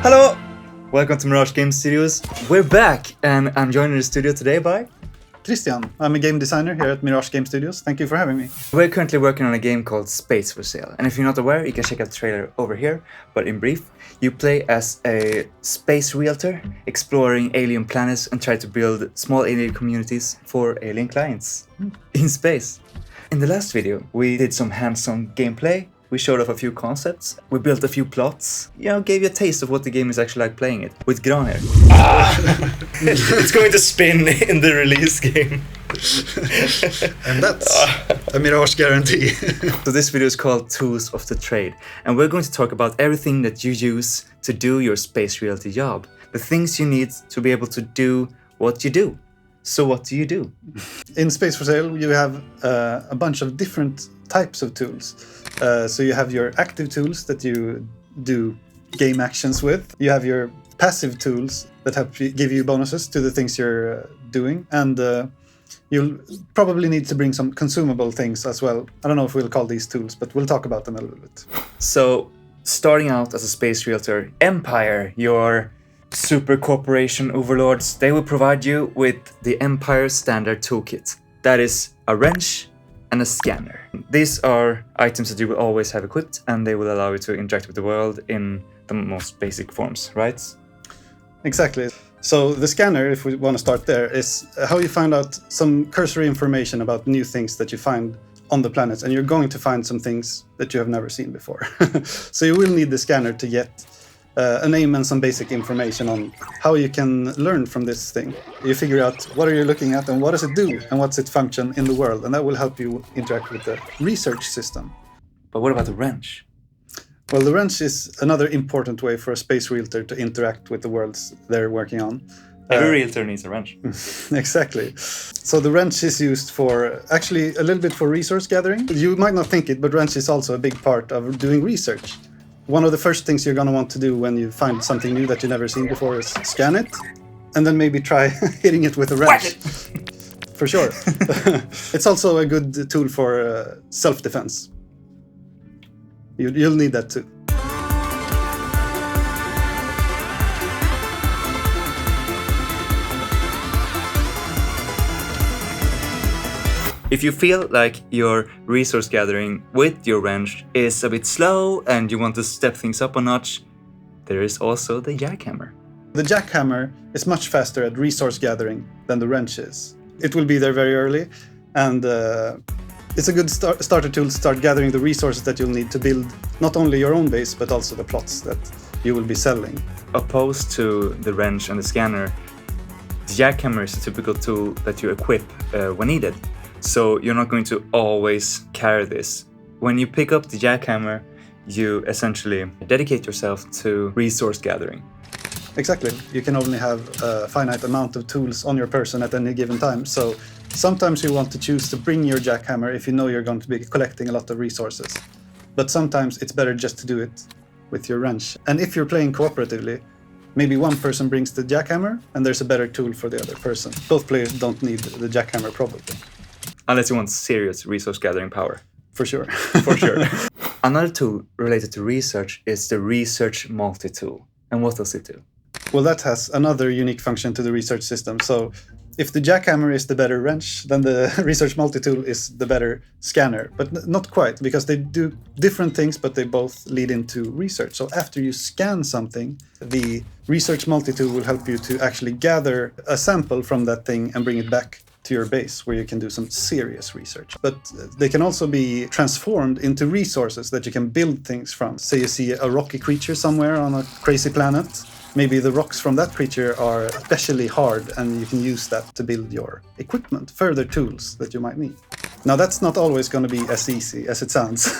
Hello! Welcome to Mirage Game Studios. We're back, and I'm joined in the studio today by... Christian. I'm a game designer here at Mirage Game Studios. Thank you for having me. We're currently working on a game called Space for Sale. And if you're not aware, you can check out the trailer over here. But in brief, you play as a space realtor, exploring alien planets and try to build small alien communities for alien clients in space. In the last video, we did some hands-on gameplay. We showed off a few concepts, we built a few plots, gave you a taste of what the game is actually like playing it, with Grahn here. It's going to spin in the release game. And that's a Mirage guarantee. So this video is called Tools of the Trade, and we're going to talk about everything that you use to do your space realty job. The things you need to be able to do what you do. So what do you do? In Space for Sale, you have a bunch of different types of tools. So you have your active tools that you do game actions with. You have your passive tools that give you bonuses to the things you're doing. And you'll probably need to bring some consumable things as well. I don't know if we'll call these tools, but we'll talk about them a little bit. So starting out as a space realtor, Empire, your super corporation overlords, they will provide you with the Empire Standard Toolkit. That is a wrench and a scanner. These are items that you will always have equipped, and they will allow you to interact with the world in the most basic forms, right? Exactly. So the scanner, if we want to start there, is how you find out some cursory information about new things that you find on the planet, and you're going to find some things that you have never seen before. So you will need the scanner to get a name and some basic information on how you can learn from this thing. You figure out what are you looking at and what does it do and what's its function in the world, and that will help you interact with the research system. But what about the wrench? Well, the wrench is another important way for a space realtor to interact with the worlds they're working on. Every realtor needs a wrench. Exactly. So the wrench is used for, actually a little bit for resource gathering. You might not think it, but wrench is also a big part of doing research. One of the first things you're going to want to do when you find something new that you've never seen before is scan it, and then maybe try hitting it with a wrench. For sure. It's also a good tool for self-defense. You'll need that too. If you feel like your resource gathering with your wrench is a bit slow and you want to step things up a notch, there is also the jackhammer. The jackhammer is much faster at resource gathering than the wrench is. It will be there very early, and it's a good starter tool to start gathering the resources that you'll need to build not only your own base, but also the plots that you will be selling. Opposed to the wrench and the scanner, the jackhammer is a typical tool that you equip when needed. So you're not going to always carry this. When you pick up the jackhammer, you essentially dedicate yourself to resource gathering. Exactly. You can only have a finite amount of tools on your person at any given time. So sometimes you want to choose to bring your jackhammer if you know you're going to be collecting a lot of resources. But sometimes it's better just to do it with your wrench. And if you're playing cooperatively, maybe one person brings the jackhammer and there's a better tool for the other person. Both players don't need the jackhammer probably. Unless you want serious resource gathering power. For sure. For sure. Another tool related to research is the research multi-tool. And what does it do? Well, that has another unique function to the research system. So if the jackhammer is the better wrench, then the research multi-tool is the better scanner. But not quite, because they do different things, but they both lead into research. So after you scan something, the research multi-tool will help you to actually gather a sample from that thing and bring it back to your base, where you can do some serious research. But they can also be transformed into resources that you can build things from. Say you see a rocky creature somewhere on a crazy planet. Maybe the rocks from that creature are especially hard, and you can use that to build your equipment, further tools that you might need. Now, that's not always going to be as easy as it sounds.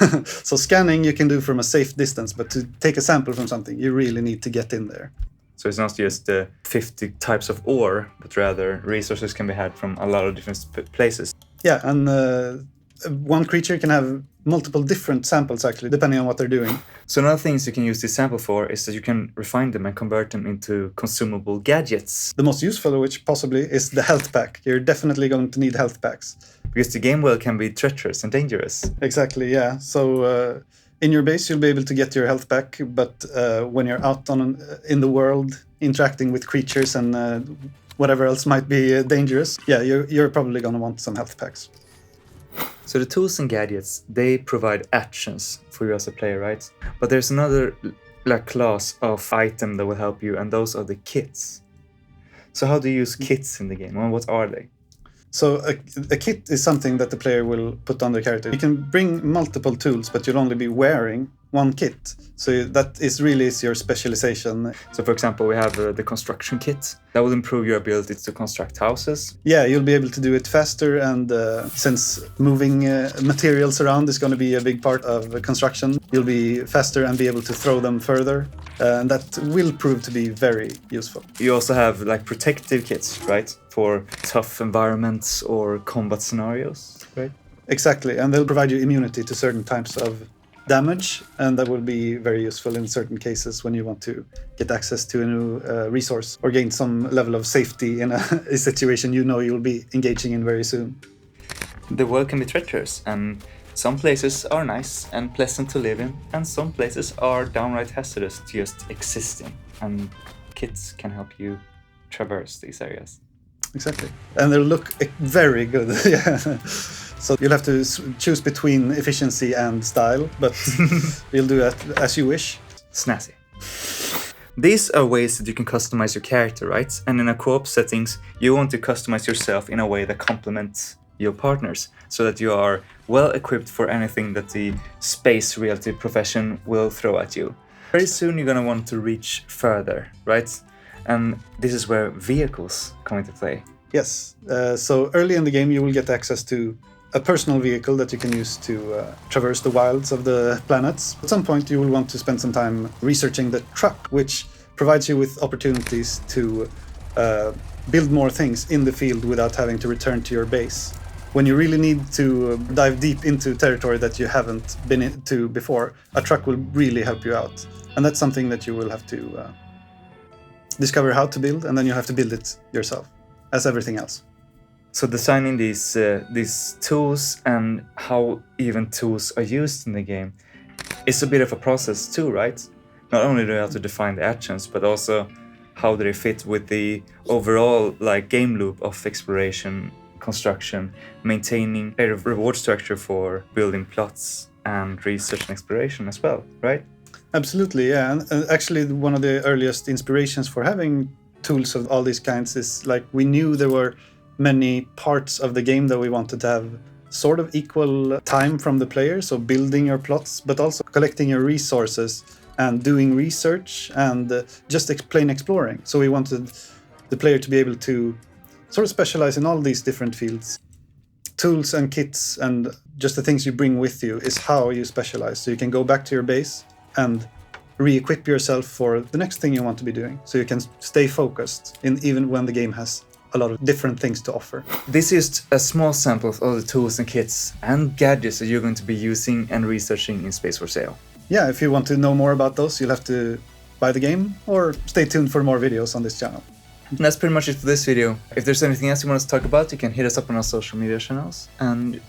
So scanning you can do from a safe distance, but to take a sample from something, you really need to get in there. So it's not just the 50 types of ore, but rather resources can be had from a lot of different places. Yeah, and one creature can have multiple different samples, actually, depending on what they're doing. So another things you can use this sample for is that you can refine them and convert them into consumable gadgets. The most useful of which possibly is the health pack. You're definitely going to need health packs. Because the game world can be treacherous and dangerous. Exactly, yeah. So In your base, you'll be able to get your health back, but when you're out in the world, interacting with creatures and whatever else might be dangerous, yeah, you're probably going to want some health packs. So the tools and gadgets, they provide actions for you as a player, right? But there's another class of item that will help you, and those are the kits. So how do you use kits in the game, and what are they? So a kit is something that the player will put on their character. You can bring multiple tools, but you'll only be wearing one kit. So that is really your specialization. So for example, we have the construction kit. That will improve your ability to construct houses. Yeah, you'll be able to do it faster, and since moving materials around is going to be a big part of construction, you'll be faster and be able to throw them further. And that will prove to be very useful. You also have like protective kits, right? For tough environments or combat scenarios, right? Exactly, and they'll provide you immunity to certain types of damage, and that will be very useful in certain cases when you want to get access to a new resource or gain some level of safety in a situation you know you'll be engaging in very soon. The world can be treacherous, and some places are nice and pleasant to live in, and some places are downright hazardous just existing, and kits can help you traverse these areas. Exactly, and they'll look very good. Yeah. So you'll have to choose between efficiency and style, but you'll do it as you wish. Snazzy. These are ways that you can customize your character, right? And in a co-op settings, you want to customize yourself in a way that complements your partners, so that you are well equipped for anything that the space realty profession will throw at you. Very soon you're gonna want to reach further, right? And this is where vehicles come into play. Yes, so early in the game you will get access to a personal vehicle that you can use to traverse the wilds of the planets. At some point you will want to spend some time researching the truck, which provides you with opportunities to build more things in the field without having to return to your base. When you really need to dive deep into territory that you haven't been into before, a truck will really help you out. And that's something that you will have to discover how to build, and then you have to build it yourself, as everything else. So designing these tools and how even tools are used in the game is a bit of a process too, right? Not only do you have to define the actions, but also how do they fit with the overall game loop of exploration, construction, maintaining a reward structure for building plots and research and exploration as well, right? Absolutely, yeah. And actually one of the earliest inspirations for having tools of all these kinds is we knew there were many parts of the game that we wanted to have sort of equal time from the player, so building your plots, but also collecting your resources and doing research and just plain exploring. So we wanted the player to be able to sort of specialize in all these different fields. Tools and kits and just the things you bring with you is how you specialize. So you can go back to your base and re-equip yourself for the next thing you want to be doing. So you can stay focused even when the game has a lot of different things to offer. This is just a small sample of all the tools and kits and gadgets that you're going to be using and researching in Space for Sale. Yeah, if you want to know more about those, you'll have to buy the game or stay tuned for more videos on this channel. And that's pretty much it for this video. If there's anything else you want us to talk about, you can hit us up on our social media channels. And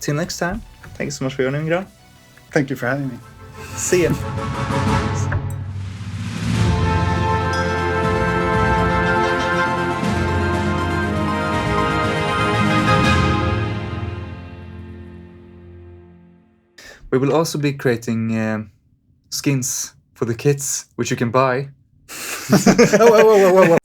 till next time, thank you so much for joining me, Grahn. Thank you for having me. See ya. We will also be creating skins for the kits, which you can buy. Whoa.